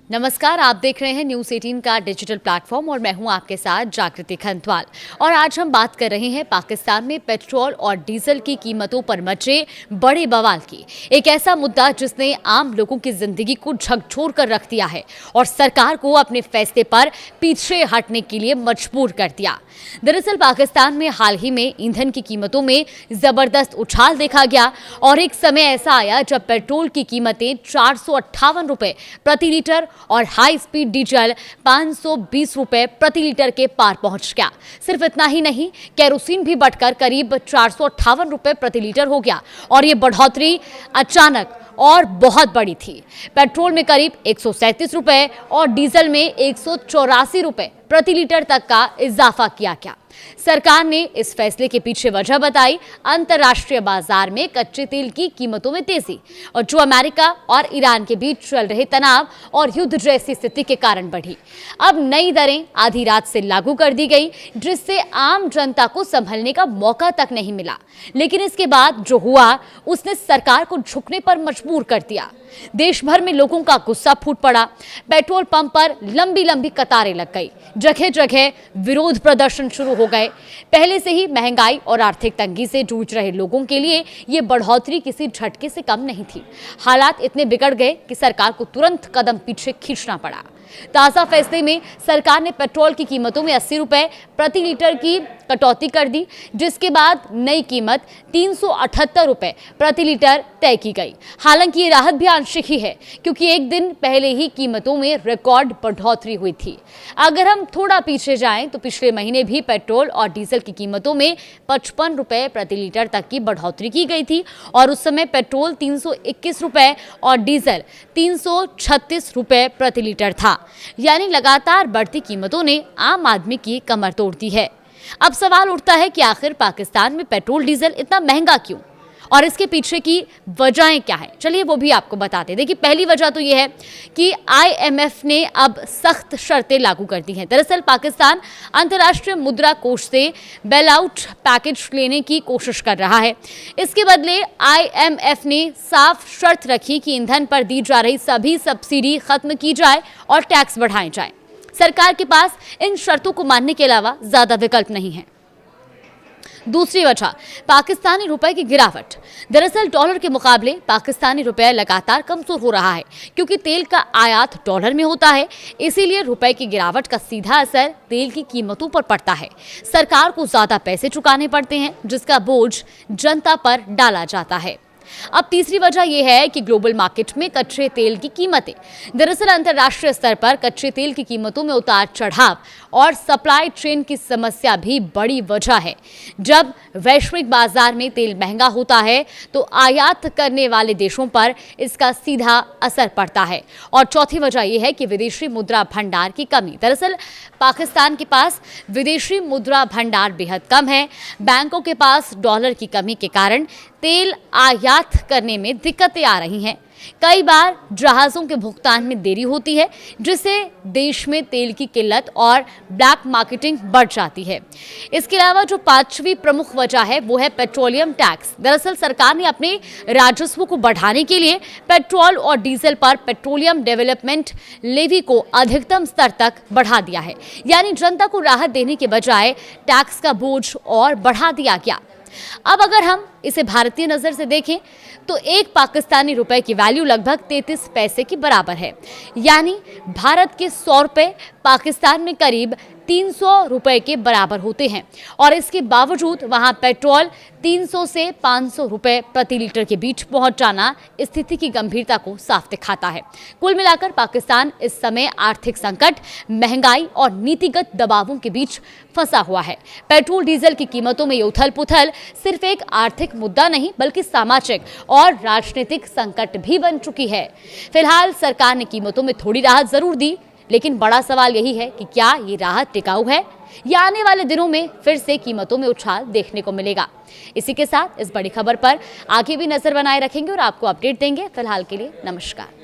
नमस्कार, आप देख रहे हैं न्यूज़ 18 का डिजिटल प्लेटफॉर्म और मैं हूं आपके साथ जागृति खंतवाल। और आज हम बात कर रहे हैं पाकिस्तान में पेट्रोल और डीजल की कीमतों पर मचे बड़े बवाल की। एक ऐसा मुद्दा जिसने आम लोगों की जिंदगी को झकझोर कर रख दिया है और सरकार को अपने फैसले पर पीछे हटने के लिए मजबूर कर दिया। दरअसल पाकिस्तान में हाल ही में ईंधन की कीमतों में जबरदस्त उछाल देखा गया और एक समय ऐसा आया जब पेट्रोल की कीमतें 458 रुपए प्रति लीटर और हाई स्पीड डीजल 520 रुपए प्रति लीटर के पार पहुंच गया। सिर्फ इतना ही नहीं, केरोसिन भी बढ़कर करीब 458 रुपए प्रति लीटर हो गया और ये बढ़ोतरी अचानक और बहुत बड़ी थी। पेट्रोल में करीब 137 रुपए और डीजल में 184 रुपए प्रति लीटर तक का इजाफा किया गया। सरकार ने इस फैसले के पीछे वजह बताई अंतर्राष्ट्रीय बाजार में कच्चे तेल की कीमतों में तेजी और जो अमेरिका और ईरान के बीच चल रहे तनाव और युद्ध जैसी स्थिति के कारण बढ़ी। अब नई दरें आधी रात से लागू कर दी गई, जिससे आम जनता को संभलने का मौका तक नहीं मिला। लेकिन इसके बाद जो हुआ उसने सरकार को झुकने पर मजबूर कर दिया। देश भर में लोगों का गुस्सा फूट पड़ा। पेट्रोल पंप पर लंबी लंबी कतारें लग गई, जगह जगह विरोध प्रदर्शन शुरू हो गए। पहले से ही महंगाई और आर्थिक तंगी से जूझ रहे लोगों के लिए ये बढ़ोतरी किसी झटके से कम नहीं थी। हालात इतने बिगड़ गए कि सरकार को तुरंत कदम पीछे खींचना पड़ा। ताजा फैसले में सरकार ने पेट्रोल की कीमतों में 80 रुपए प्रति लीटर की कटौती कर दी, जिसके बाद नई कीमत 378 रुपए प्रति लीटर तय की गई। हालांकि ये राहत भी आंशिक ही है, क्योंकि एक दिन पहले ही कीमतों में रिकॉर्ड बढ़ोतरी हुई थी। अगर हम थोड़ा पीछे जाएं तो पिछले महीने भी पेट्रोल और डीजल की कीमतों में 55 रुपए प्रति लीटर तक की बढ़ोतरी की गई थी और उस समय पेट्रोल 321 रुपए और डीजल 336 रुपए प्रति लीटर था। यानी लगातार बढ़ती कीमतों ने आम आदमी की कमर तोड़ दी है। अब सवाल उठता है कि आखिर पाकिस्तान में पेट्रोल डीजल इतना महंगा क्यों और इसके पीछे की वजहें क्या हैं? चलिए वो भी आपको बताते हैं। देखिए, पहली वजह तो ये है कि IMF ने अब सख्त शर्तें लागू कर दी हैं। दरअसल पाकिस्तान अंतर्राष्ट्रीय मुद्रा कोष से बेल आउट पैकेज लेने की कोशिश कर रहा है। इसके बदले IMF ने साफ शर्त रखी कि ईंधन पर दी जा रही सभी सब्सिडी खत्म की जाए और टैक्स बढ़ाए जाए। सरकार के पास इन शर्तों को मानने के अलावा ज्यादा विकल्प नहीं है। दूसरी वजह पाकिस्तानी रुपए की गिरावट। दरअसल डॉलर के मुकाबले पाकिस्तानी रुपया लगातार कमजोर हो रहा है, क्योंकि तेल का आयात डॉलर में होता है। इसीलिए रुपए की गिरावट का सीधा असर तेल की कीमतों पर पड़ता है। सरकार को ज्यादा पैसे चुकाने पड़ते हैं, जिसका बोझ जनता पर डाला जाता है। अब तीसरी वजह यह है कि ग्लोबल मार्केट में कच्चे तेल की कीमतें। दरअसल अंतर्राष्ट्रीय स्तर पर कच्चे तेल की कीमतों में उतार चढ़ाव और सप्लाई चेन की समस्या भी बड़ी वजह है। जब वैश्विक बाजार में तेल महंगा होता है तो आयात करने वाले देशों पर इसका सीधा असर पड़ता है। और चौथी वजह यह है कि विदेशी मुद्रा भंडार की कमी। दरअसल पाकिस्तान के पास विदेशी मुद्रा भंडार बेहद कम है। बैंकों के पास डॉलर की कमी के कारण तेल आयात करने में दिक्कतें आ रही हैं। कई बार जहाज़ों के भुगतान में देरी होती है, जिससे देश में तेल की किल्लत और ब्लैक मार्केटिंग बढ़ जाती है। इसके अलावा जो पांचवी प्रमुख वजह है वो है पेट्रोलियम टैक्स। दरअसल सरकार ने अपने राजस्व को बढ़ाने के लिए पेट्रोल और डीजल पर पेट्रोलियम डेवलपमेंट लेवी को अधिकतम स्तर तक बढ़ा दिया है। यानी जनता को राहत देने के बजाय टैक्स का बोझ और बढ़ा दिया गया। अब अगर हम इसे भारतीय नजर से देखें तो एक पाकिस्तानी रुपए की वैल्यू लगभग 33 पैसे के बराबर है। यानी भारत के 100 रुपए पाकिस्तान में करीब 300 रुपए के बराबर होते हैं और इसके बावजूद वहां पेट्रोल 300 से 500 रुपए प्रति लीटर के बीच पहुंच जाना स्थिति की गंभीरता को साफ दिखाता है। कुल मिलाकर पाकिस्तान इस समय आर्थिक संकट, महंगाई और नीतिगत दबावों के बीच फंसा हुआ है। पेट्रोल डीजल की कीमतों में ये उथल पुथल सिर्फ एक आर्थिक मुद्दा नहीं बल्कि सामाजिक और राजनीतिक संकट भी बन चुकी है। फिलहाल सरकार ने कीमतों में थोड़ी राहत जरूर दी, लेकिन बड़ा सवाल यही है कि क्या ये राहत टिकाऊ है या आने वाले दिनों में फिर से कीमतों में उछाल देखने को मिलेगा। इसी के साथ इस बड़ी खबर पर आगे भी नजर बनाए रखेंगे और आपको अपडेट देंगे। फिलहाल के लिए नमस्कार।